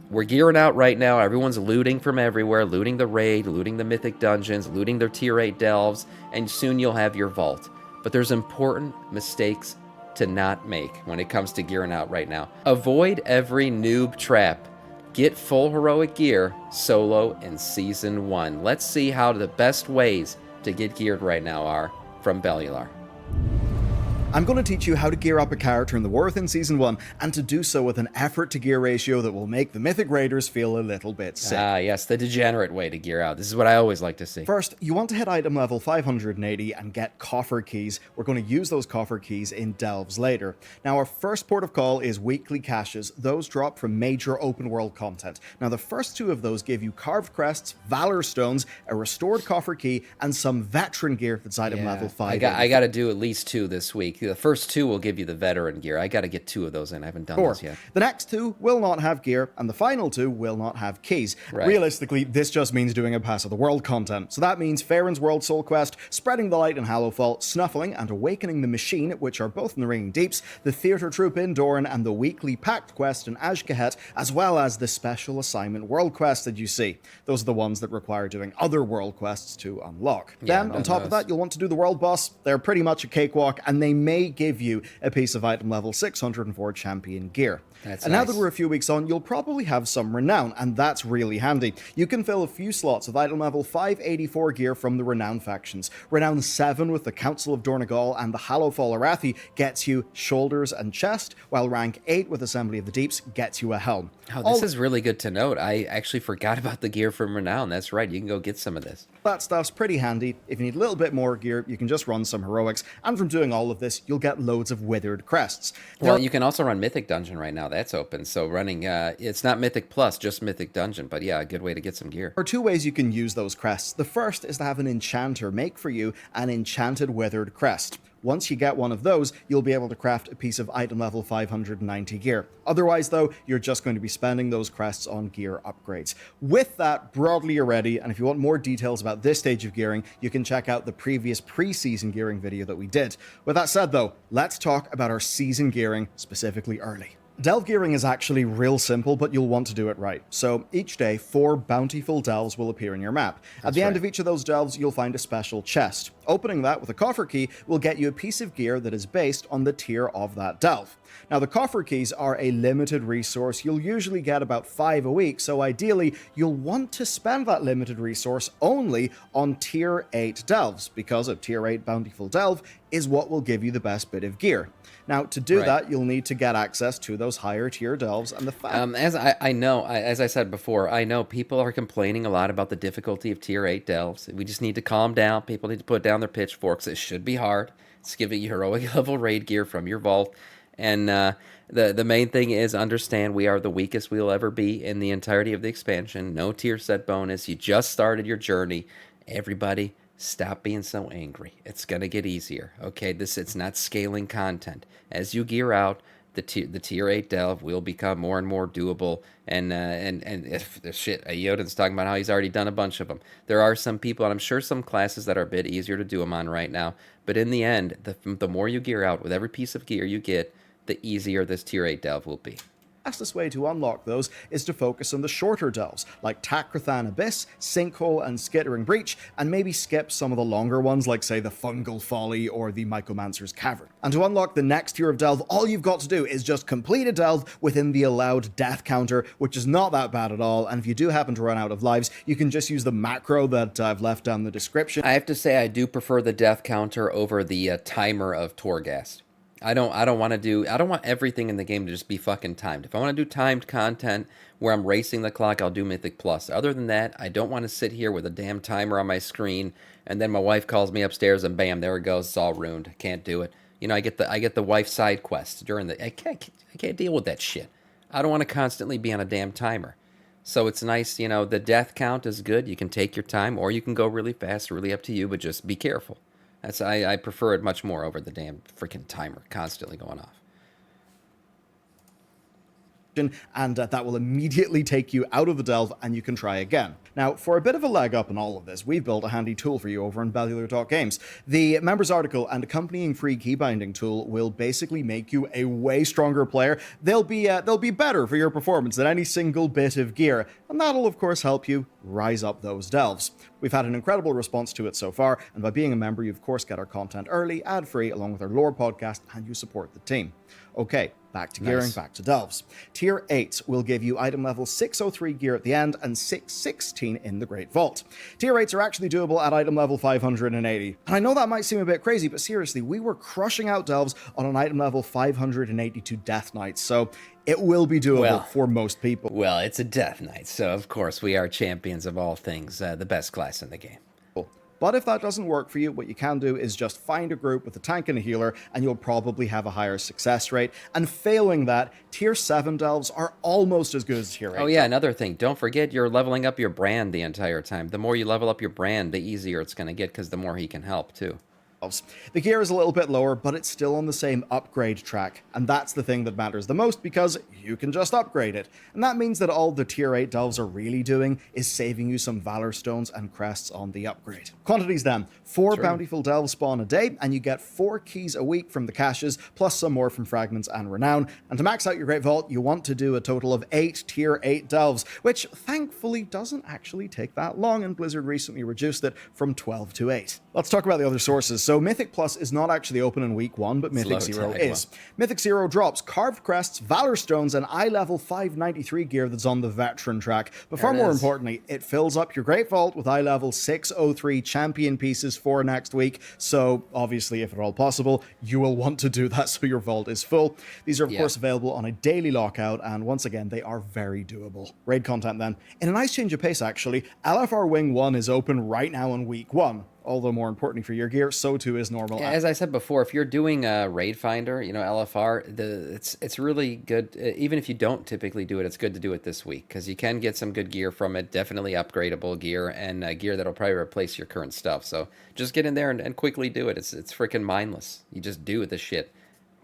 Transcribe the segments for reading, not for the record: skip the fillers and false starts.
We're gearing out right now. Everyone's looting from everywhere, looting the raid, looting the mythic dungeons, looting their tier 8 delves, and soon you'll have your vault. But there's important mistakes to not make when it comes to gearing out right now. Avoid every noob trap. Get full heroic gear solo in Season 1. Let's see how the best ways to get geared right now are from Bellular. I'm going to teach you how to gear up a character in the War in Season 1, and to do so with an effort to gear ratio that will make the Mythic Raiders feel a little bit sick. Ah, yes, the degenerate way to gear out. This is what I always like to see. First, you want to hit item level 580 and get coffer keys. We're going to use those coffer keys in delves later. Now, our first port of call is weekly caches. Those drop from major open world content. Now, the first two of those give you carved crests, valor stones, a restored coffer key, and some veteran gear that's item level 5. I got to do at least 2 this week. The first 2 will give you the veteran gear. I got to get 2 of those in. I haven't done those yet. The next 2 will not have gear, and the final 2 will not have keys. Right. Realistically, this just means doing a pass of the world content. So that means Farron's World Soul Quest, Spreading the Light in Hallowfall, Snuffling, and Awakening the Machine, which are both in the Ringing Deeps, the Theatre Troupe in Doran, and the weekly Pact Quest in Ashkahet, as well as the Special Assignment World Quest that you see. Those are the ones that require doing other world quests to unlock. Then, on top of that, you'll want to do the World Boss. They're pretty much a cakewalk, and they may give you a piece of item level 604 champion gear. That's and now nice. that we're a few weeks on, you'll probably have some renown, and that's really handy. You can fill a few slots of item level 584 gear from the renown factions. Renown 7 with the Council of Dornegal and the Hallowfall Arathi gets you shoulders and chest, while rank 8 with Assembly of the Deeps gets you a helm. Oh, this is really good to note. I actually forgot about the gear from Renown. That's right. You can go get some of this. That stuff's pretty handy. If you need a little bit more gear, you can just run some heroics, and from doing all of this, you'll get loads of withered crests. Well, you can also run Mythic Dungeon right now. That's open. So running, it's not Mythic Plus, just Mythic Dungeon. But yeah, a good way to get some gear. There are 2 ways you can use those crests. The first is to have an enchanter make for you an enchanted withered crest. Once you get one of those, you'll be able to craft a piece of item level 590 gear. Otherwise, though, you're just going to be spending those crests on gear upgrades. With that, broadly you're ready, and if you want more details about this stage of gearing, you can check out the previous pre-season gearing video that we did. With that said, though, let's talk about our season gearing, specifically early. Delve gearing is actually real simple, but you'll want to do it right. So each day, 4 bountiful delves will appear in your map. At the end of each of those delves, you'll find a special chest. Opening that with a coffer key will get you a piece of gear that is based on the tier of that delve. Now, the coffer keys are a limited resource. You'll usually get about 5 a week, so ideally, you'll want to spend that limited resource only on tier 8 delves, because a tier 8 bountiful delve is what will give you the best bit of gear. Now, to do that, you'll need to get access to those higher tier delves, and the fact... As I said before, I know people are complaining a lot about the difficulty of tier 8 delves. We just need to calm down. People need to put down their pitchforks. It should be hard. It's giving you heroic level raid gear from your vault. And the main thing is understand we are the weakest we'll ever be in the entirety of the expansion. No tier set bonus. You just started your journey. Everybody, stop being so angry. It's going to get easier. Okay, it's not scaling content. As you gear out, the tier 8 delve will become more and more doable. And if the shit, Yoden's talking about how he's already done a bunch of them. There are some people, and I'm sure some classes that are a bit easier to do them on right now. But in the end, the more you gear out, with every piece of gear you get, the easier this tier 8 delve will be. The fastest way to unlock those is to focus on the shorter delves, like Takrathan Abyss, Sinkhole, and Skittering Breach, and maybe skip some of the longer ones, like, say, the Fungal Folly or the Mycomancer's Cavern. And to unlock the next tier of delve, all you've got to do is just complete a delve within the allowed death counter, which is not that bad at all, and if you do happen to run out of lives, you can just use the macro that I've left down the description. I have to say I do prefer the death counter over the timer of Torghast. I don't want everything in the game to just be fucking timed. If I want to do timed content where I'm racing the clock, I'll do Mythic Plus. Other than that, I don't want to sit here with a damn timer on my screen and then my wife calls me upstairs and bam, there it goes. It's all ruined. Can't do it. You know, I get the wife side quest during the I can't deal with that shit. I don't want to constantly be on a damn timer. So it's nice, you know, the death count is good. You can take your time or you can go really fast, really up to you, but just be careful. I prefer it much more over the damn freaking timer constantly going off. and that will immediately take you out of the delve and you can try again. Now, for a bit of a leg up in all of this, we've built a handy tool for you over on Bellular.games. The members article and accompanying free keybinding tool will basically make you a way stronger player. They'll be better for your performance than any single bit of gear, and that'll of course help you rise up those delves. We've had an incredible response to it so far, and by being a member, you of course get our content early, ad-free, along with our lore podcast, and you support the team. Okay, back to gearing, back to delves. Tier 8 will give you item level 603 gear at the end and 616 in the Great Vault. Tier 8s are actually doable at item level 580. And I know that might seem a bit crazy, but seriously, we were crushing out delves on an item level 582 Death Knights, so it will be doable for most people. Well, it's a Death Knight, so of course we are champions of all things, the best class in the game. But if that doesn't work for you, what you can do is just find a group with a tank and a healer, and you'll probably have a higher success rate. And failing that, tier 7 delves are almost as good as tier 8. Oh yeah, another thing, don't forget you're leveling up your brand the entire time. The more you level up your brand, the easier it's going to get, because the more he can help too. The gear is a little bit lower, but it's still on the same upgrade track, and that's the thing that matters the most because you can just upgrade it. And that means that all the tier 8 delves are really doing is saving you some valor stones and crests on the upgrade. Quantities then, 4 bountiful delves spawn a day, and you get 4 keys a week from the caches, plus some more from fragments and renown. And to max out your Great Vault, you want to do a total of 8 tier 8 delves, which thankfully doesn't actually take that long, and Blizzard recently reduced it from 12 to 8. Let's talk about the other sources. So Mythic Plus is not actually open in week 1, but Mythic Zero is. Mythic Zero drops carved crests, valor stones, and eye level 593 gear that's on the veteran track. But far more importantly, it fills up your Great Vault with eye level 603 champion pieces for next week. So obviously, if at all possible, you will want to do that so your vault is full. These are of course available on a daily lockout, and once again, they are very doable. Raid content then. In a nice change of pace actually, LFR Wing 1 is open right now in week 1. Although more importantly for your gear, so too is normal. Yeah, as I said before, if you're doing a raid finder, LFR, it's really good. Even if you don't typically do it, it's good to do it this week because you can get some good gear from it. Definitely upgradable gear and gear that'll probably replace your current stuff. So just get in there and quickly do it. It's freaking mindless. You just do the shit.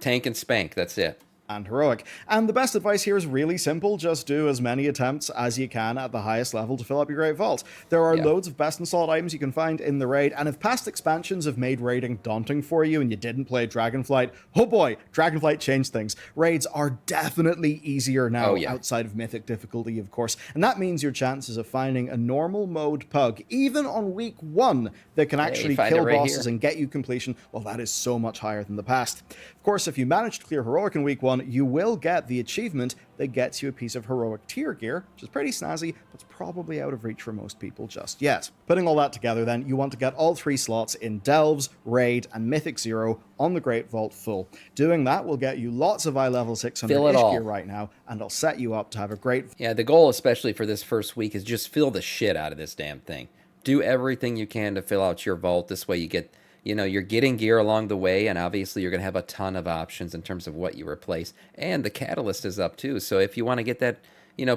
Tank and spank. That's it. And heroic. And the best advice here is really simple. Just do as many attempts as you can at the highest level to fill up your Great Vault. There are loads of best installed items you can find in the raid, and if past expansions have made raiding daunting for you and you didn't play Dragonflight, oh boy, Dragonflight changed things. Raids are definitely easier now, outside of Mythic difficulty, of course, and that means your chances of finding a normal mode pug, even on week 1, that can actually kill bosses and get you completion, well, that is so much higher than the past. Of course, if you manage to clear heroic in week 1, you will get the achievement that gets you a piece of heroic tier gear, which is pretty snazzy, but it's probably out of reach for most people just yet. Putting all that together then, you want to get all 3 slots in Delves, Raid, and Mythic Zero on the Great Vault full. Doing that will get you lots of eye level 600-ish gear right now, and it'll set you up to have a great... Yeah, the goal, especially for this first week, is just fill the shit out of this damn thing. Do everything you can to fill out your vault. This way you get... you're getting gear along the way, and obviously you're going to have a ton of options in terms of what you replace. And the catalyst is up too, so if you want to get that,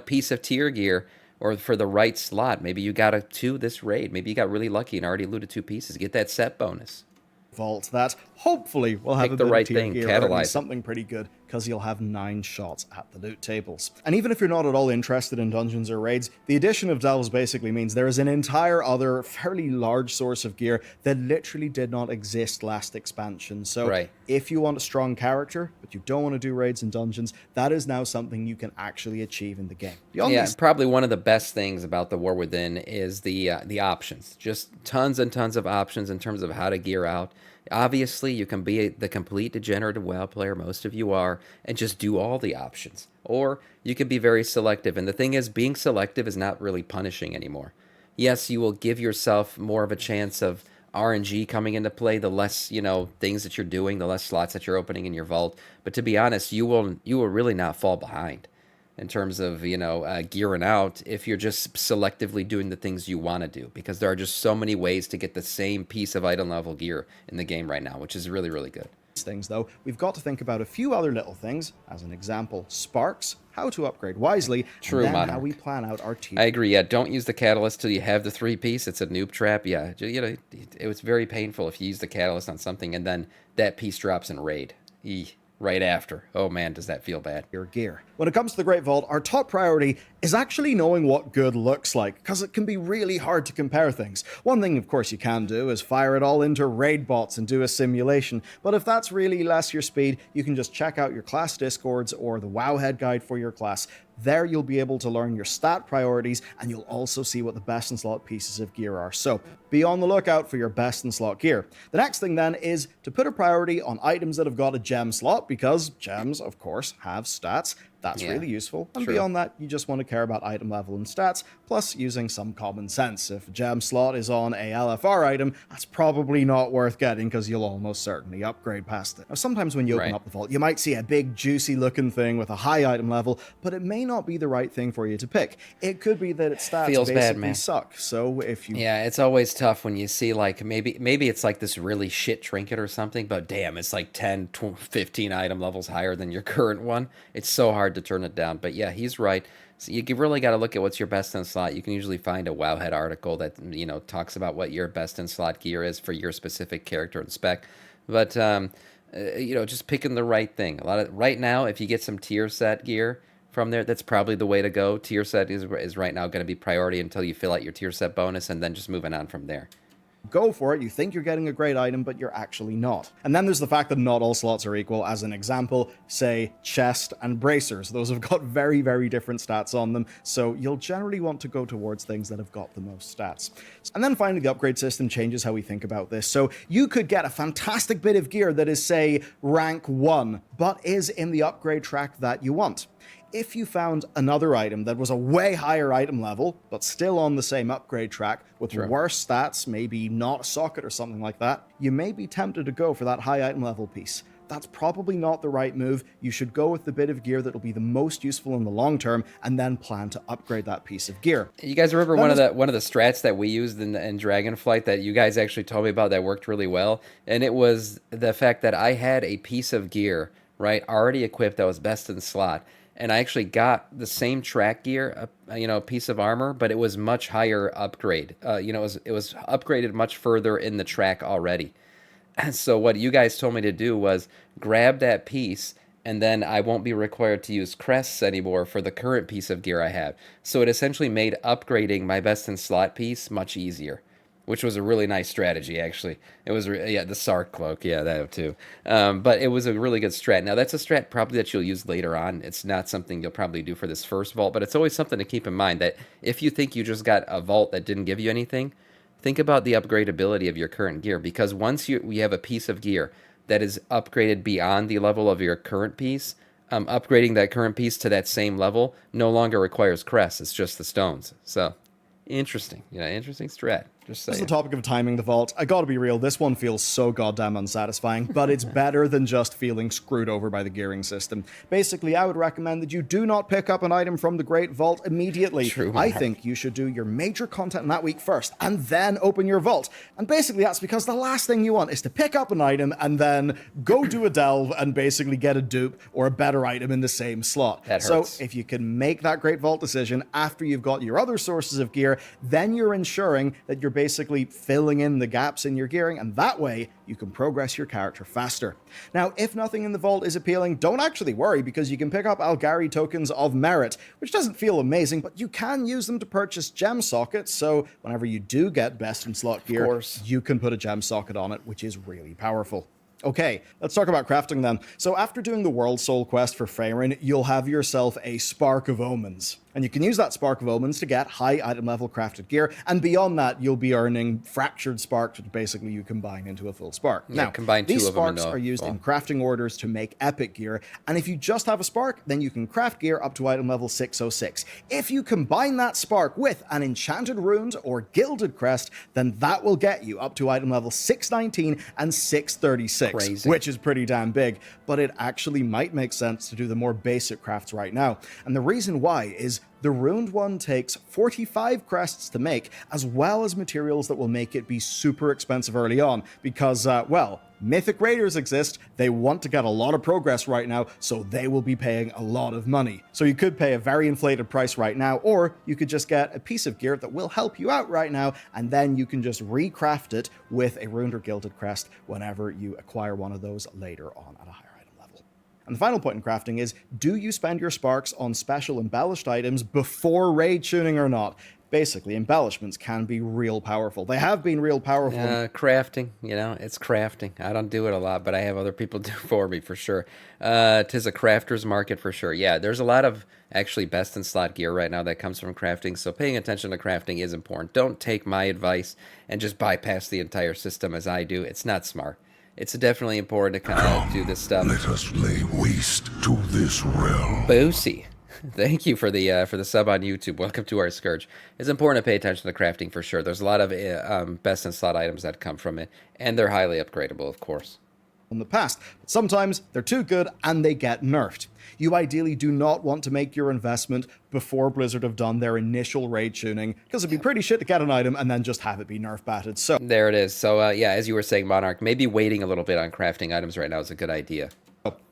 piece of tier gear, or for the right slot, maybe you got a 2 this raid. Maybe you got really lucky and already looted 2 pieces. Get that set bonus. Vault that hopefully will have Pick a the bit right of tier thing, gear, catalyze or something pretty good, because you'll have 9 shots at the loot tables. And even if you're not at all interested in dungeons or raids, the addition of delves basically means there is an entire other fairly large source of gear that literally did not exist last expansion. So if you want a strong character, but you don't want to do raids and dungeons, that is now something you can actually achieve in the game. Beyond probably one of the best things about the War Within is the options. Just tons and tons of options in terms of how to gear out. Obviously, you can be the complete degenerate WoW player, most of you are, and just do all the options. Or you can be very selective. And the thing is, being selective is not really punishing anymore. Yes, you will give yourself more of a chance of RNG coming into play, the less, things that you're doing, the less slots that you're opening in your vault. But to be honest, you will really not fall behind in terms of, gearing out if you're just selectively doing the things you want to do, because there are just so many ways to get the same piece of item level gear in the game right now, which is really, really good. Things though, we've got to think about a few other little things. As an example, sparks, how to upgrade wisely, and then how we plan out our tier. I agree. Yeah, don't use the catalyst till you have the 3-piece. It's a noob trap. Yeah, it was very painful if you use the catalyst on something and then that piece drops in raid. right after. Oh man, does that feel bad. your gear. When it comes to the Great Vault, our top priority is actually knowing what good looks like, because it can be really hard to compare things. One thing, of course, you can do is fire it all into raid bots and do a simulation, but if that's really less your speed, you can just check out your class discords or the Wowhead guide for your class. There you'll be able to learn your stat priorities, and you'll also see what the best in slot pieces of gear are. So be on the lookout for your best in slot gear. The next thing then is to put a priority on items that have got a gem slot, because gems, of course, have stats. That's really useful. And beyond that, you just want to care about item level and stats, plus using some common sense. If a gem slot is on a LFR item, that's probably not worth getting because you'll almost certainly upgrade past it. Now, sometimes when you open up the vault, you might see a big juicy looking thing with a high item level, but it may not be the right thing for you to pick. It could be that its stats basically suck. So if you... Yeah, it's always tough when you see like maybe it's like this really shit trinket or something, but damn, it's like 10, 15 item levels higher than your current one. It's so hard to turn it down. But yeah, he's right. So you really got to look at what's your best in slot. You can usually find a Wowhead article that, you know, talks about what your best in slot gear is for your specific character and spec. But you know, just picking the right thing. Right now, if you get some tier set gear from there, that's probably the way to go. Tier set is right now going to be priority until you fill out your tier set bonus, and then just moving on from there. Go for it, you think you're getting a great item, but you're actually not. And then there's the fact that not all slots are equal. As an example, say chest and bracers. Those have got very, very different stats on them, so you'll generally want to go towards things that have got the most stats. And then finally, the upgrade system changes how we think about this. So you could get a fantastic bit of gear that is, say, rank 1, but is in the upgrade track that you want. If you found another item that was a way higher item level, but still on the same upgrade track, with worse stats, maybe not a socket or something like that, you may be tempted to go for that high item level piece. That's probably not the right move. You should go with the bit of gear that will be the most useful in the long term, and then plan to upgrade that piece of gear. You guys remember one of the strats that we used in Dragonflight that you guys actually told me about that worked really well? And it was the fact that I had a piece of gear, right, already equipped that was best in slot. And I actually got the same track gear, you know, a piece of armor, but it was much higher upgrade. You know, it was upgraded much further in the track already. And so what you guys told me to do was grab that piece, and then I won't be required to use crests anymore for the current piece of gear I have. So it essentially made upgrading my best in slot piece much easier, which was a really nice strategy, actually. It was, the Sark cloak, yeah, that too. But it was a really good strat. Now, that's a strat probably that you'll use later on. It's not something you'll probably do for this first vault, but it's always something to keep in mind that if you think you just got a vault that didn't give you anything, think about the upgradability of your current gear, because once you have a piece of gear that is upgraded beyond the level of your current piece, upgrading that current piece to that same level no longer requires crests. It's just the stones. So, interesting. Interesting strat. Just saying. As the topic of timing the vault, I gotta be real, this one feels so goddamn unsatisfying, but it's better than just feeling screwed over by the gearing system. Basically, I would recommend that you do not pick up an item from the Great Vault immediately. I think you should do your major content in that week first, and then open your vault. And basically that's because the last thing you want is to pick up an item and then go do a delve and basically get a dupe or a better item in the same slot. That hurts. So if you can make that Great Vault decision after you've got your other sources of gear, then you're ensuring that you're basically filling in the gaps in your gearing, and that way you can progress your character faster. Now, if nothing in the vault is appealing, don't actually worry, because you can pick up Algari tokens of merit, which doesn't feel amazing, but you can use them to purchase gem sockets, so whenever you do get best in slot gear, you can put a gem socket on it, which is really powerful. Okay, let's talk about crafting then. So after doing the World Soul quest for Faerun, you'll have yourself a Spark of Omens. And you can use that Spark of Omens to get high item level crafted gear, and beyond that, you'll be earning Fractured Sparks, which basically you combine into a full Spark. Yeah, now, these Sparks are used in crafting orders to make epic gear, and if you just have a Spark, then you can craft gear up to item level 606. If you combine that Spark with an Enchanted Rune or Gilded Crest, then that will get you up to item level 619 and 636. Crazy. Which is pretty damn big, but it actually might make sense to do the more basic crafts right now. And the reason why is the Ruined one takes 45 crests to make, as well as materials that will make it be super expensive early on, because, well, Mythic Raiders exist, they want to get a lot of progress right now, so they will be paying a lot of money. So you could pay a very inflated price right now, or you could just get a piece of gear that will help you out right now, and then you can just recraft it with a Ruined or Gilded Crest whenever you acquire one of those later on at a higher item level. And the final point in crafting is, do you spend your sparks on special embellished items before raid tuning or not? Basically, embellishments can be real powerful. They have been real powerful. Crafting, it's crafting. I don't do it a lot, but I have other people do for me for sure. Tis a crafter's market for sure. Yeah, there's a lot of actually best in slot gear right now that comes from crafting, so paying attention to crafting is important. Don't take my advice and just bypass the entire system as I do. It's not smart. It's definitely important to kind of do this stuff. Let us lay waste to this realm. Boosie. Thank you for the sub on YouTube. Welcome to our Scourge. It's important to pay attention to crafting for sure. There's a lot of best in slot items that come from it, and they're highly upgradable, of course. In the past, but sometimes they're too good and they get nerfed. You ideally do not want to make your investment before Blizzard have done their initial raid tuning, because it'd be pretty shit to get an item and then just have it be nerf batted. So there it is. So yeah, as you were saying, Monarch, maybe waiting a little bit on crafting items right now is a good idea.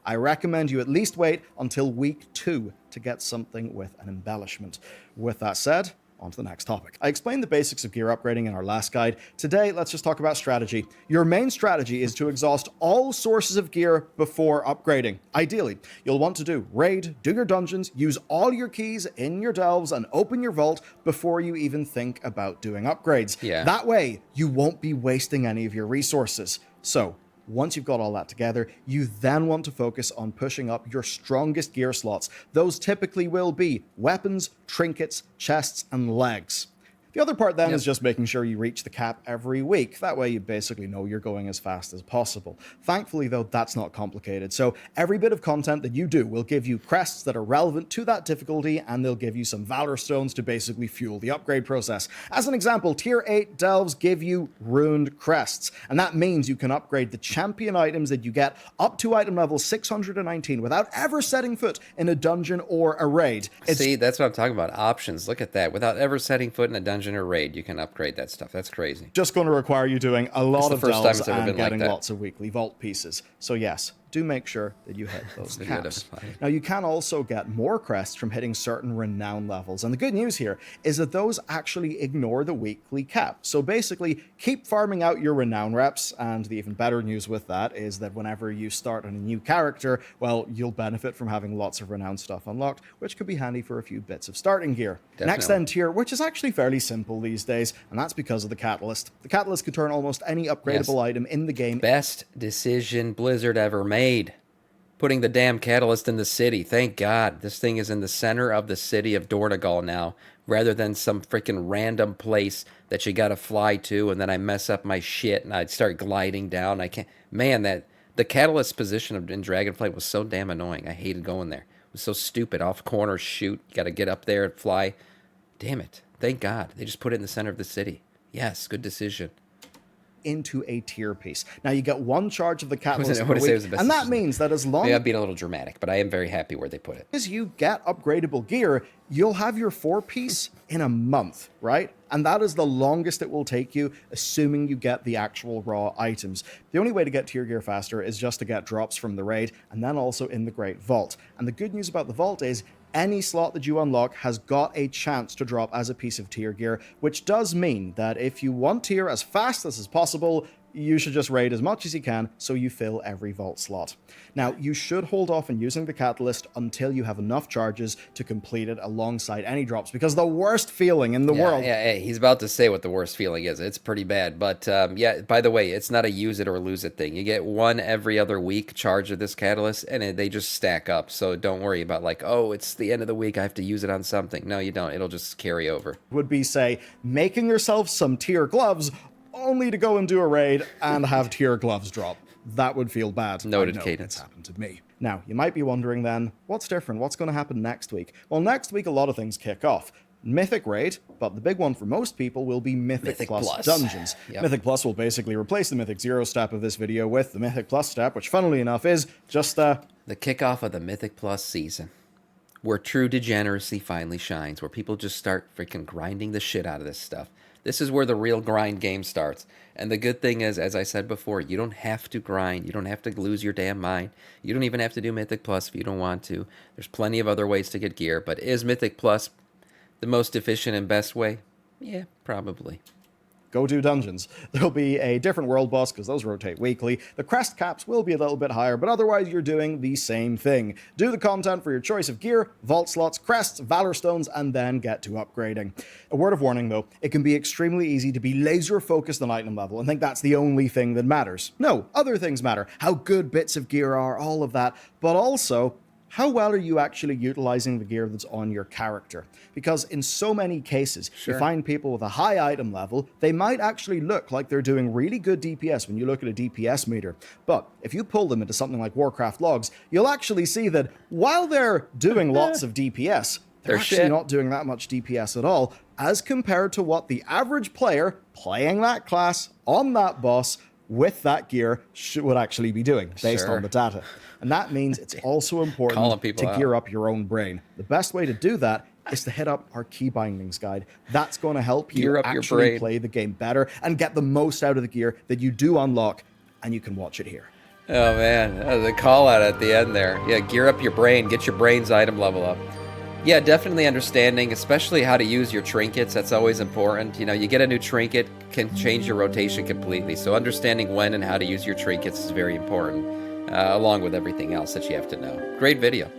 I recommend you at least wait until week 2 to get something with an embellishment. With that said, on to the next topic. I explained the basics of gear upgrading in our last guide. Today, let's just talk about strategy. Your main strategy is to exhaust all sources of gear before upgrading. Ideally, you'll want to do raid, do your dungeons, use all your keys in your delves, and open your vault before you even think about doing upgrades. Yeah. That way, you won't be wasting any of your resources. So, once you've got all that together, you then want to focus on pushing up your strongest gear slots. Those typically will be weapons, trinkets, chests, and legs. The other part then is just making sure you reach the cap every week. That way you basically know you're going as fast as possible. Thankfully, though, that's not complicated. So every bit of content that you do will give you crests that are relevant to that difficulty, and they'll give you some Valor Stones to basically fuel the upgrade process. As an example, Tier 8 Delves give you Ruined Crests, and that means you can upgrade the champion items that you get up to item level 619 without ever setting foot in a dungeon or a raid. See, that's what I'm talking about. Options. Look at that. Without ever setting foot in a dungeon or raid, you can upgrade that stuff. That's crazy. Just going to require you doing a lot of first time delves it's ever and been like getting that. lots of weekly vault pieces. So yes, do make sure that you hit those Good caps. advice. Now, you can also get more crests from hitting certain renown levels. And the good news here is that those actually ignore the weekly cap. So basically, keep farming out your renown reps. And the even better news with that is that whenever you start on a new character, well, you'll benefit from having lots of renown stuff unlocked, which could be handy for a few bits of starting gear. Definitely. Next then, tier, which is actually fairly simple these days, and that's because of the catalyst. The catalyst could turn almost any upgradable item in the game. Best decision Blizzard ever made. Putting the damn catalyst in the city. Thank God. This thing is in the center of the city of Dornegal now, rather than some freaking random place that you gotta fly to, and then I mess up my shit and I'd start gliding down. I can't. Man, the catalyst position in Dragonflight was so damn annoying. I hated going there. It was so stupid. Off corner, shoot. You gotta get up there and fly. Damn it. Thank God. They just put it in the center of the city. Yes, good decision. Into a tier piece. Now you get one charge of the catalyst I per wouldn't say it week, was the best and that decision. means that as long Maybe I'm being a little dramatic, but I am very happy where they put it. as you get upgradable gear, you'll have your 4-piece in a month, right? And that is the longest it will take you, assuming you get the actual raw items. The only way to get tier gear faster is just to get drops from the raid, and then also in the Great Vault. And the good news about the Vault is any slot that you unlock has got a chance to drop as a piece of tier gear, which does mean that if you want tier as fast as possible, you should just raid as much as you can so you fill every vault slot. Now, you should hold off on using the catalyst until you have enough charges to complete it alongside any drops, because the worst feeling in the world... Yeah, hey, he's about to say what the worst feeling is. It's pretty bad. But yeah, by the way, it's not a use it or lose it thing. You get one every other week charge of this catalyst, and they just stack up. So don't worry about like, oh, it's the end of the week, I have to use it on something. No, you don't. It'll just carry over. would be, say, making yourself some tier gloves only to go and do a raid and have tier gloves drop. That would feel bad. Noted I know, cadence. It's happened to me. Now, you might be wondering then, what's different? What's going to happen next week? Well, next week, a lot of things kick off. Mythic Raid, but the big one for most people will be Mythic Plus Dungeons. Yep. Mythic Plus will basically replace the Mythic Zero step of this video with the Mythic Plus step, which funnily enough is just The kickoff of the Mythic Plus season, where true degeneracy finally shines, where people just start freaking grinding the shit out of this stuff. This is where the real grind game starts. And the good thing is, as I said before, you don't have to grind. You don't have to lose your damn mind. You don't even have to do Mythic Plus if you don't want to. There's plenty of other ways to get gear. But is Mythic Plus the most efficient and best way? Yeah, probably. go do dungeons. There'll be a different world boss because those rotate weekly. The crest caps will be a little bit higher, but otherwise you're doing the same thing. Do the content for your choice of gear, vault slots, crests, valor stones, and then get to upgrading. A word of warning though, it can be extremely easy to be laser focused on item level and think that's the only thing that matters. No, other things matter. How good bits of gear are, all of that, but also how well are you actually utilizing the gear that's on your character? Because in so many cases, you find people with a high item level, they might actually look like they're doing really good DPS when you look at a DPS meter. But if you pull them into something like Warcraft logs, you'll actually see that while they're doing lots of DPS, they're actually not doing that much DPS at all, as compared to what the average player playing that class on that boss with that gear would actually be doing based on the data. And that means it's also important to gear up your own brain. The best way to do that is to hit up our key bindings guide. That's going to help you actually play the game better and get the most out of the gear that you do unlock, and you can watch it here. Oh man, the call out at the end there. Yeah, gear up your brain, get your brain's item level up. Yeah, definitely understanding, especially how to use your trinkets. That's always important. You know, you get a new trinket, can change your rotation completely. So understanding when and how to use your trinkets is very important, along with everything else that you have to know. Great video.